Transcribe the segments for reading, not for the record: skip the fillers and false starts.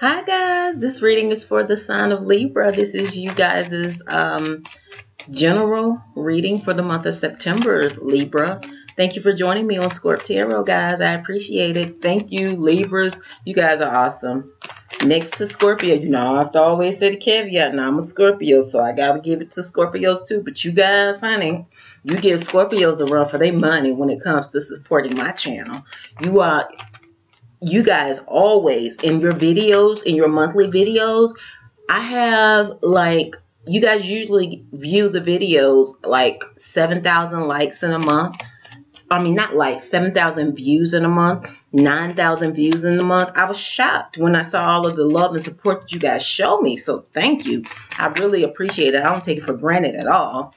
Hi guys, this reading is for the sign of Libra. This is you guys' general reading for the month of September, Libra. Thank you for joining me on Scorp Tarot, guys. I appreciate it. Thank you, Libras. You guys are awesome. Next to Scorpio, you know, I have to always say the caveat. Now, I'm a Scorpio, so I got to give it to Scorpios too. But you guys, honey, you give Scorpios a run for their money when it comes to supporting my channel. You guys always, in your videos, in your monthly videos, I have like, you guys usually view the videos like 7,000 likes in a month. I mean, not like 7,000 views in a month, 9,000 views in a month. I was shocked when I saw all of the love and support that you guys show me. So thank you. I really appreciate it. I don't take it for granted at all.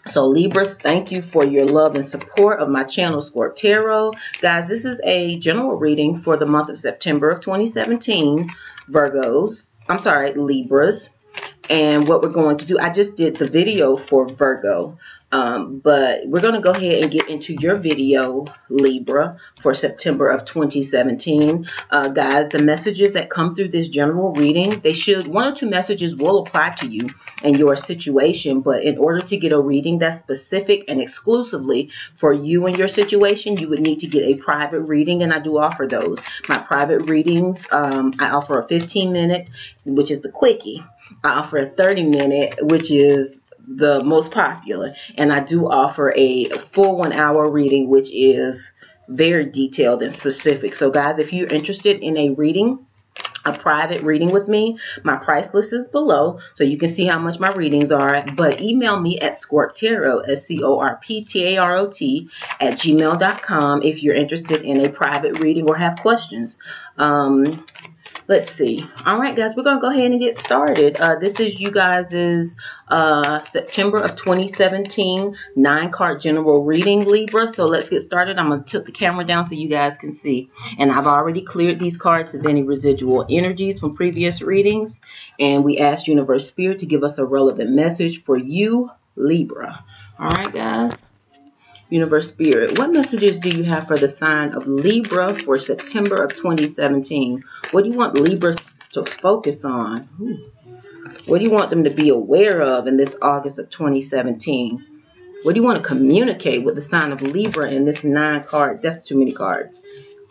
So Libras, thank you for your love and support of my channel, Scorp Tarot. Guys, this is a general reading for the month of September of 2017, Libras. And what we're going to do, I just did the video for Virgo, but we're going to go ahead and get into your video, Libra, for September of 2017. Guys, the messages that come through this general reading, one or two messages will apply to you and your situation, but in order to get a reading that's specific and exclusively for you and your situation, you would need to get a private reading, and I do offer those. My private readings, I offer a 15-minute, which is the quickie. I offer a 30-minute, which is the most popular. And I do offer a full 1-hour reading, which is very detailed and specific. So guys, if you're interested in a reading, a private reading with me, my price list is below, so you can see how much my readings are. But email me at ScorpTarot, ScorpTarot @gmail.com if you're interested in a private reading or have questions. Let's see. All right, guys, we're going to go ahead and get started. This is you guys' September of 2017 9-card general reading, Libra. So let's get started. I'm going to tilt the camera down so you guys can see. And I've already cleared these cards of any residual energies from previous readings. And we asked Universe Spirit to give us a relevant message for you, Libra. All right, guys. Universe Spirit, what messages do you have for the sign of Libra for September of 2017? What do you want Libras to focus on? What do you want them to be aware of in this August of 2017? What do you want to communicate with the sign of Libra in this 9-card? That's too many cards.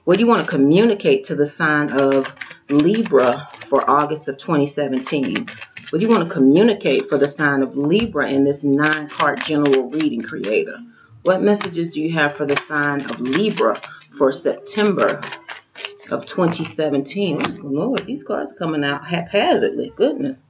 What do you want to communicate to the sign of Libra for August of 2017? What do you want to communicate for the sign of Libra in this 9-card general reading, Creator? What messages do you have for the sign of Libra for September of 2017? Oh, Lord, these cards coming out haphazardly. Goodness.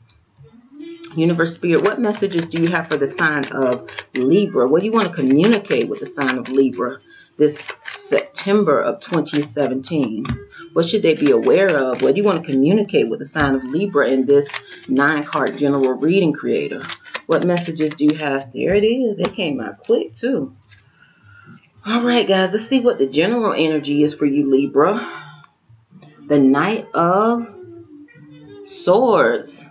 Universe Spirit, what messages do you have for the sign of Libra? What do you want to communicate with the sign of Libra this September of 2017? What should they be aware of? What do you want to communicate with the sign of Libra in this 9-card general reading, Creator? What messages do you have? There it is. It came out quick, too. All right, guys. Let's see what the general energy is for you, Libra. The Knight of Swords.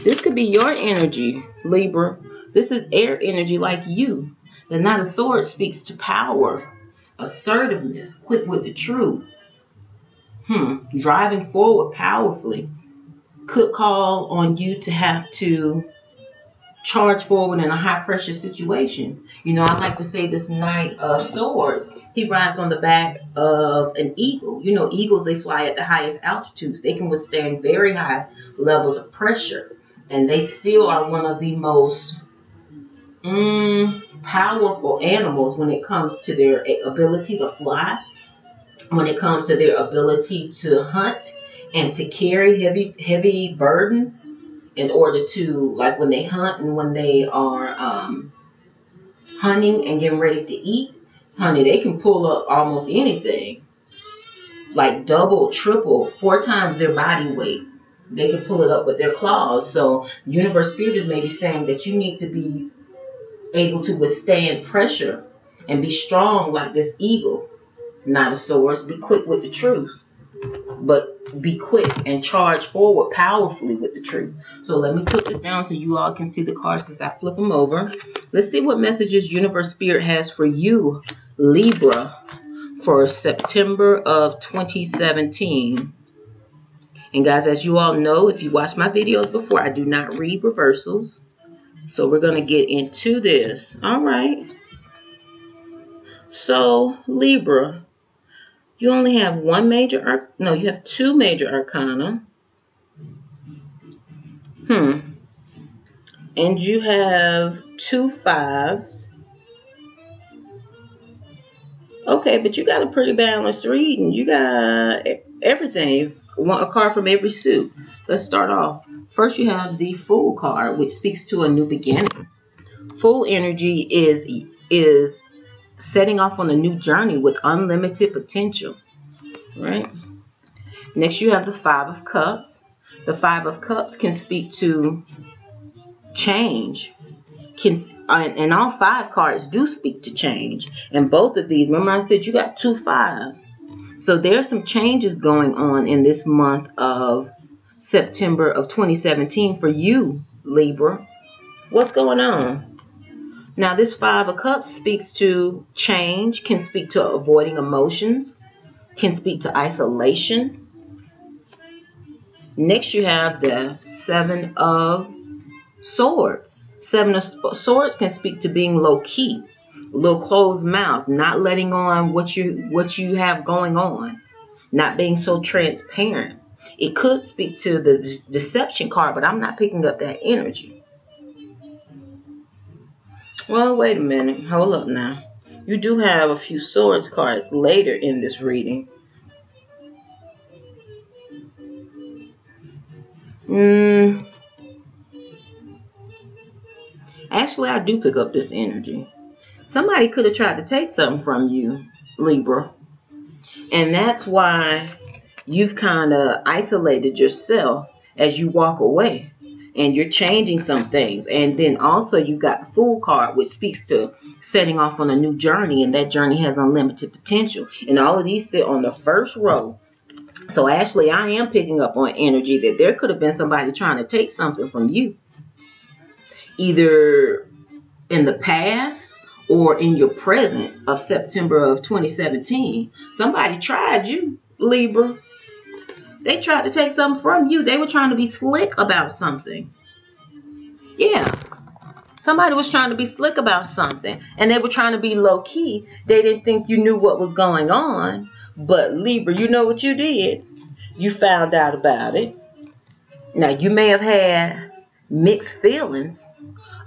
This could be your energy, Libra. This is air energy like you. The Knight of Swords speaks to power, assertiveness, quick with the truth. Driving forward powerfully. Could call on you to have to charge forward in a high-pressure situation. You know, I like to say this Knight of Swords, he rides on the back of an eagle. You know, eagles, they fly at the highest altitudes. They can withstand very high levels of pressure. And they still are one of the most powerful animals when it comes to their ability to fly, when it comes to their ability to hunt and to carry heavy burdens. In order to, like when they hunt and when they are hunting and getting ready to eat, honey, they can pull up almost anything. Like double, triple, 4 times their body weight. They can pull it up with their claws. So Universe Spirit is maybe saying that you need to be able to withstand pressure and be strong like this eagle. Knight of Swords, be quick with the truth. But be quick and charge forward powerfully with the truth. So let me put this down so you all can see the cards as I flip them over. Let's see what messages Universe Spirit has for you, Libra, for September of 2017. And guys, as you all know, if you watched my videos before, I do not read reversals. So we're going to get into this. All right. So, Libra, you only have one major, no, you have two major arcana. And you have 2 5s. Okay, but you got a pretty balanced reading. You got everything. A card from every suit. Let's start off. First, you have the Fool card, which speaks to a new beginning. Fool energy is setting off on a new journey with unlimited potential. Right? Next, you have the 5 of Cups. The 5 of Cups can speak to change. And all 5 cards do speak to change. And both of these, remember I said you got 2 5s. So there's some changes going on in this month of September of 2017 for you, Libra. What's going on? Now this 5 of Cups speaks to change, can speak to avoiding emotions, can speak to isolation. Next you have the 7 of Swords. 7 of Swords can speak to being low-key, a little closed mouth, not letting on what you have going on, not being so transparent. It could speak to the deception card, but I'm not picking up that energy. Well, wait a minute. Hold up now. You do have a few Swords cards later in this reading. Actually, I do pick up this energy. Somebody could have tried to take something from you, Libra. And that's why you've kind of isolated yourself as you walk away. And you're changing some things. And then also you've got the Fool card, which speaks to setting off on a new journey. And that journey has unlimited potential. And all of these sit on the first row. So actually, I am picking up on energy that there could have been somebody trying to take something from you. Either in the past or in your present of September of 2017. Somebody tried you, Libra. They tried to take something from you. They were trying to be slick about something. Yeah. Somebody was trying to be slick about something. And they were trying to be low-key. They didn't think you knew what was going on. But Libra, you know what you did? You found out about it. Now, you may have had mixed feelings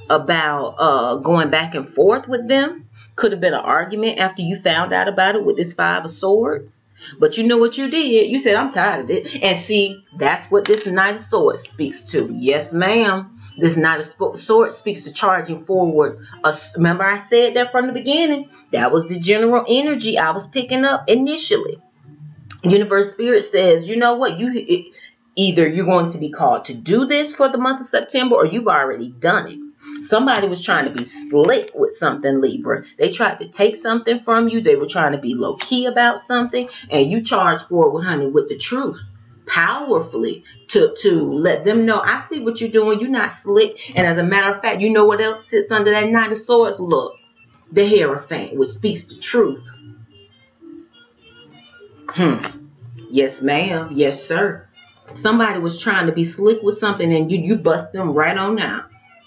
about going back and forth with them. Could have been an argument after you found out about it with this 5 of Swords. But you know what you did? You said, I'm tired of it. And see, that's what this Knight of Swords speaks to. Yes, ma'am. This Knight of Swords speaks to charging forward. Remember I said that from the beginning? That was the general energy I was picking up initially. Universe Spirit says, you know what? Either you're going to be called to do this for the month of September or you've already done it. Somebody was trying to be slick with something, Libra. They tried to take something from you. They were trying to be low-key about something. And you charged forward, honey, with the truth. Powerfully to let them know, I see what you're doing. You're not slick. And as a matter of fact, you know what else sits under that Knight of Swords? Look, the Hierophant, which speaks the truth. Yes, ma'am. Yes, sir. Somebody was trying to be slick with something and you bust them right on out.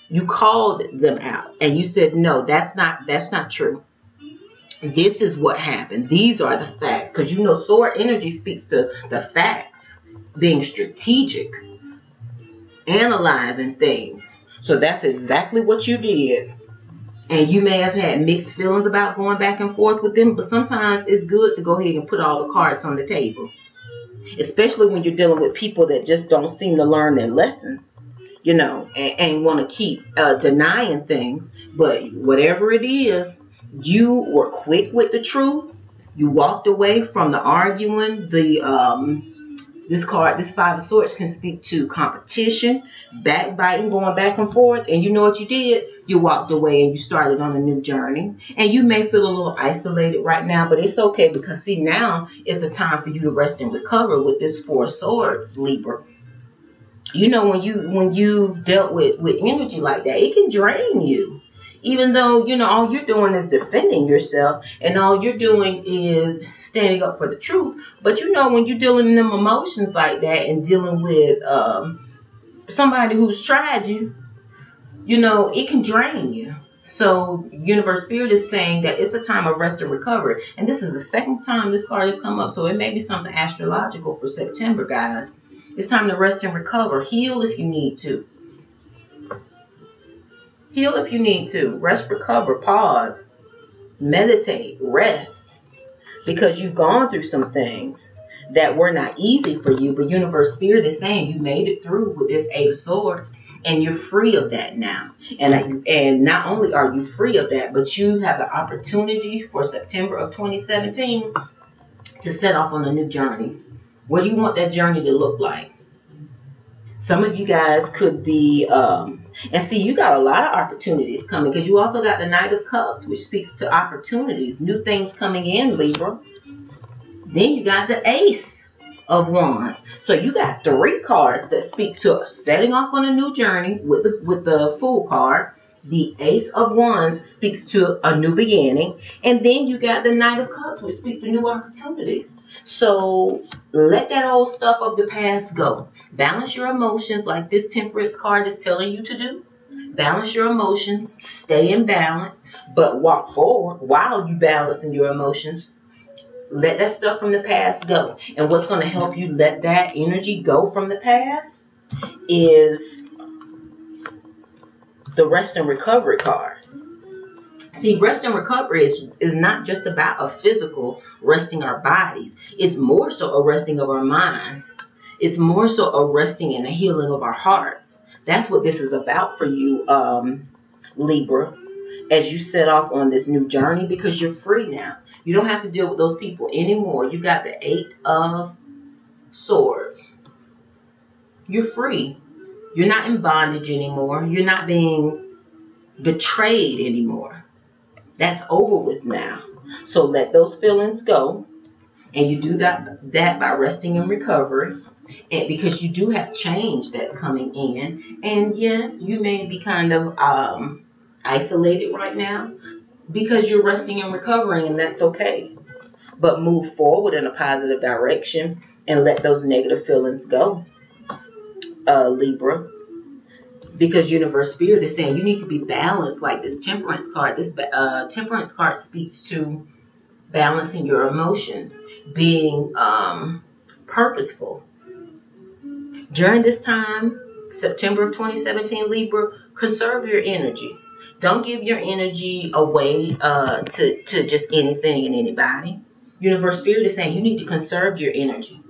You called them out and you said, no, that's not true. This is what happened. These are the facts. Because you know, sword energy speaks to the facts, being strategic, analyzing things. So that's exactly what you did. And you may have had mixed feelings about going back and forth with them, but sometimes it's good to go ahead and put all the cards on the table. Especially when you're dealing with people that just don't seem to learn their lesson. You know, and want to keep denying things. But whatever it is, you were quick with the truth. You walked away from the arguing. This 5 of Swords can speak to competition, backbiting, going back and forth. And you know what you did? You walked away and you started on a new journey. And you may feel a little isolated right now, but it's okay because see, now it's a time for you to rest and recover with this 4 of Swords, Libra. You know, when you dealt with energy like that, it can drain you. Even though, you know, all you're doing is defending yourself and all you're doing is standing up for the truth. But, you know, when you're dealing in them emotions like that and dealing with somebody who's tried you, you know, it can drain you. So Universe Spirit is saying that it's a time of rest and recovery. And this is the second time this card has come up. So it may be something astrological for September, guys. It's time to rest and recover. Heal if you need to. Heal if you need to. Rest, recover, pause, meditate, rest. Because you've gone through some things that were not easy for you. But Universe Spirit is saying you made it through with this Eight of Swords. And you're free of that now. And not only are you free of that, but you have the opportunity for September of 2017 to set off on a new journey. What do you want that journey to look like? Some of you guys could be, and see, you got a lot of opportunities coming because you also got the Knight of Cups, which speaks to opportunities, new things coming in, Libra. Then you got the Ace of Wands. So you got 3 cards that speak to setting off on a new journey with the Fool card. The Ace of Wands speaks to a new beginning. And then you got the Knight of Cups, which speaks to new opportunities. So let that old stuff of the past go. Balance your emotions like this Temperance card is telling you to do. Balance your emotions. Stay in balance. But walk forward while you balancing your emotions. Let that stuff from the past go. And what's going to help you let that energy go from the past is the Rest and Recovery card. See, rest and recovery is not just about a physical resting our bodies. It's more so a resting of our minds. It's more so a resting and a healing of our hearts. That's what this is about for you, Libra, as you set off on this new journey, because you're free now. You don't have to deal with those people anymore. You got the 8 of Swords. You're free. You're not in bondage anymore. You're not being betrayed anymore. That's over with now. So let those feelings go. And you do that by resting in recovery. And because you do have change that's coming in. And yes, you may be kind of isolated right now because you're resting and recovering, and that's okay. But move forward in a positive direction and let those negative feelings go, Libra. Because Universe Spirit is saying you need to be balanced like this Temperance card. This Temperance card speaks to balancing your emotions, being purposeful. During this time, September of 2017, Libra, conserve your energy. Don't give your energy away to just anything and anybody. Universe Spirit is saying you need to conserve your energy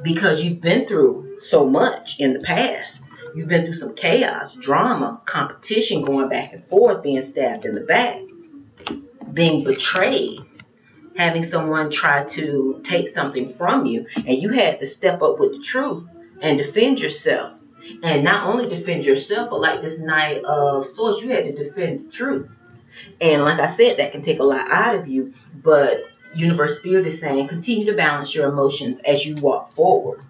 because you've been through so much in the past. You've been through some chaos, drama, competition, going back and forth, being stabbed in the back, being betrayed, having someone try to take something from you, and you had to step up with the truth and defend yourself. And not only defend yourself, but like this Knight of Swords, you had to defend the truth. And like I said, that can take a lot out of you. But Universe Spirit is saying continue to balance your emotions as you walk forward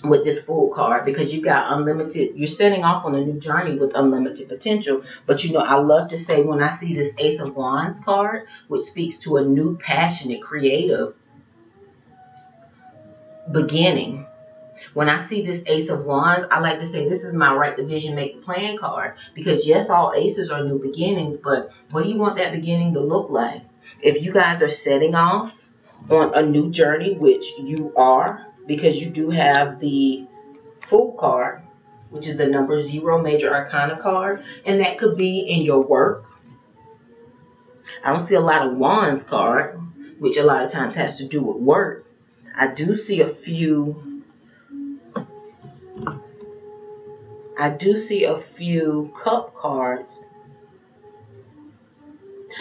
with this Fool card, because you got unlimited, you're setting off on a new journey with unlimited potential. But you know, I love to say when I see this Ace of Wands card, which speaks to a new, passionate, creative beginning. When I see this Ace of Wands, I like to say this is my Write the Vision, Make the Plan card. Because yes, all aces are new beginnings, but what do you want that beginning to look like? If you guys are setting off on a new journey, which you are, because you do have the Fool card, which is the number 0 Major Arcana card, and that could be in your work. I don't see a lot of Wands card, which a lot of times has to do with work. I do see a few Cup cards.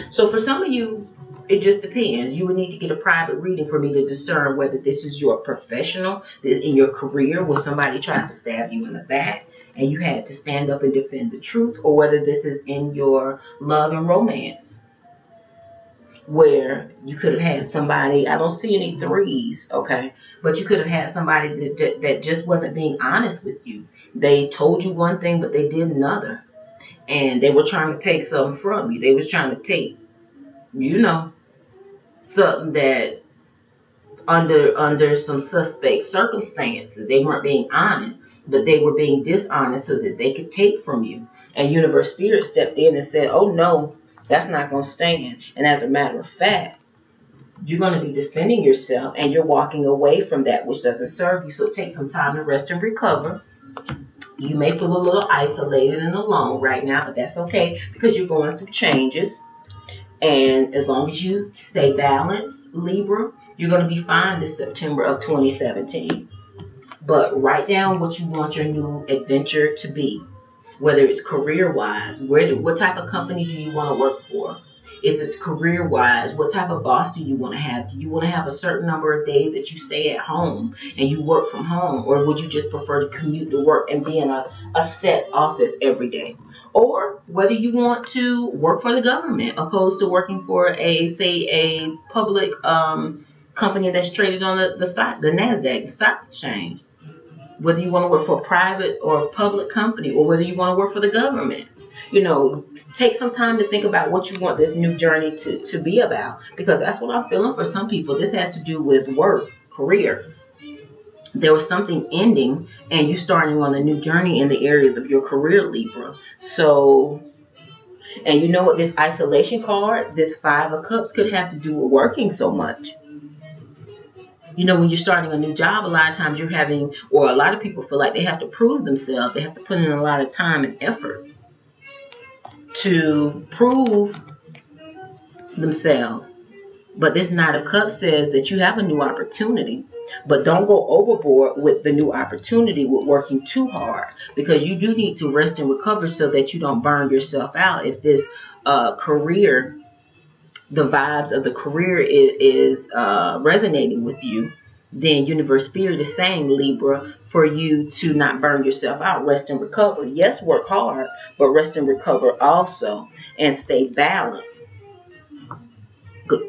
So for some of you, it just depends. You would need to get a private reading for me to discern whether this is your professional, in your career, where somebody tried to stab you in the back and you had to stand up and defend the truth, or whether this is in your love and romance, where you could have had somebody, I don't see any 3s, okay, but you could have had somebody that just wasn't being honest with you. They told you one thing, but they did another. and they were trying to take something from you. They was trying to take, you know, something that under some suspect circumstances. They weren't being honest, but they were being dishonest so that they could take from you. And Universe Spirit stepped in and said, oh no, that's not going to stand. And as a matter of fact, you're going to be defending yourself, and you're walking away from that which doesn't serve you. So take some time to rest and recover. You may feel a little isolated and alone right now, but that's okay, because you're going through changes. And as long as you stay balanced, Libra, you're going to be fine this September of 2017. But write down what you want your new adventure to be, whether it's career-wise. What type of company do you want to work for? If it's career-wise, what type of boss do you want to have? Do you want to have a certain number of days that you stay at home and you work from home? Or would you just prefer to commute to work and be in a set office every day? Or whether you want to work for the government opposed to working for a public company that's traded on the NASDAQ, the stock exchange. Whether you want to work for a private or a public company, or whether you want to work for the government. You know, take some time to think about what you want this new journey to be about, because that's what I'm feeling for some people. This has to do with work, career. There was something ending and you starting on a new journey in the areas of your career, Libra. So, and you know what, this isolation card, this 5 of Cups, could have to do with working so much. You know, when you're starting a new job, a lot of times you're having, or a lot of people feel like they have to prove themselves. They have to put in a lot of time and effort to prove themselves. But this Knight of Cups says that you have a new opportunity, but don't go overboard with the new opportunity with working too hard, because you do need to rest and recover so that you don't burn yourself out. If this career, the vibes of the career is resonating with you, then Universe Spirit is saying, Libra, for you to not burn yourself out, rest and recover. Yes, work hard, but rest and recover also, and stay balanced.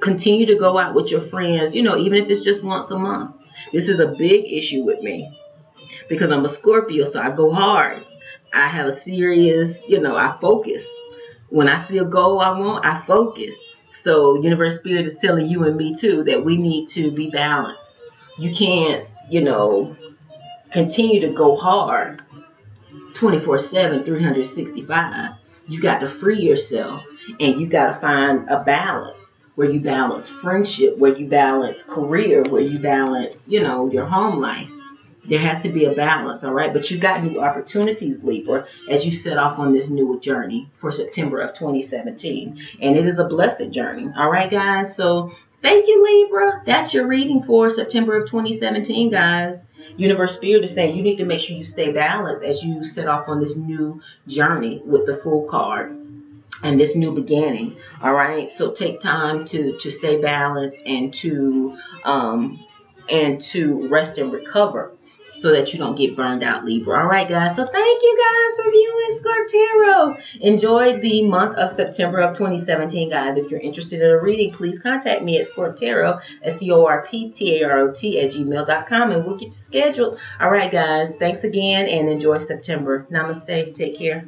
Continue to go out with your friends, you know, even if it's just once a month. This is a big issue with me because I'm a Scorpio, so I go hard. I have a serious, you know, I focus. When I see a goal I want, I focus. So Universe Spirit is telling you and me too that we need to be balanced. You can't, you know, continue to go hard 24/7, 365. You got to free yourself, and you got to find a balance where you balance friendship, where you balance career, where you balance, you know, your home life. There has to be a balance, all right? But you got new opportunities, Libra, as you set off on this new journey for September of 2017. And it is a blessed journey, all right, guys? So thank you, Libra. That's your reading for September of 2017, guys. Universe Spirit is saying you need to make sure you stay balanced as you set off on this new journey with the Fool card and this new beginning, all right? So take time to stay balanced and to rest and recover, so that you don't get burned out, Libra. All right, guys. So thank you guys for viewing Scorp Tarot. Enjoy the month of September of 2017, guys. If you're interested in a reading, please contact me at Scorp Tarot, ScorpTarot@gmail.com, and we'll get you scheduled. All right, guys. Thanks again, and enjoy September. Namaste. Take care.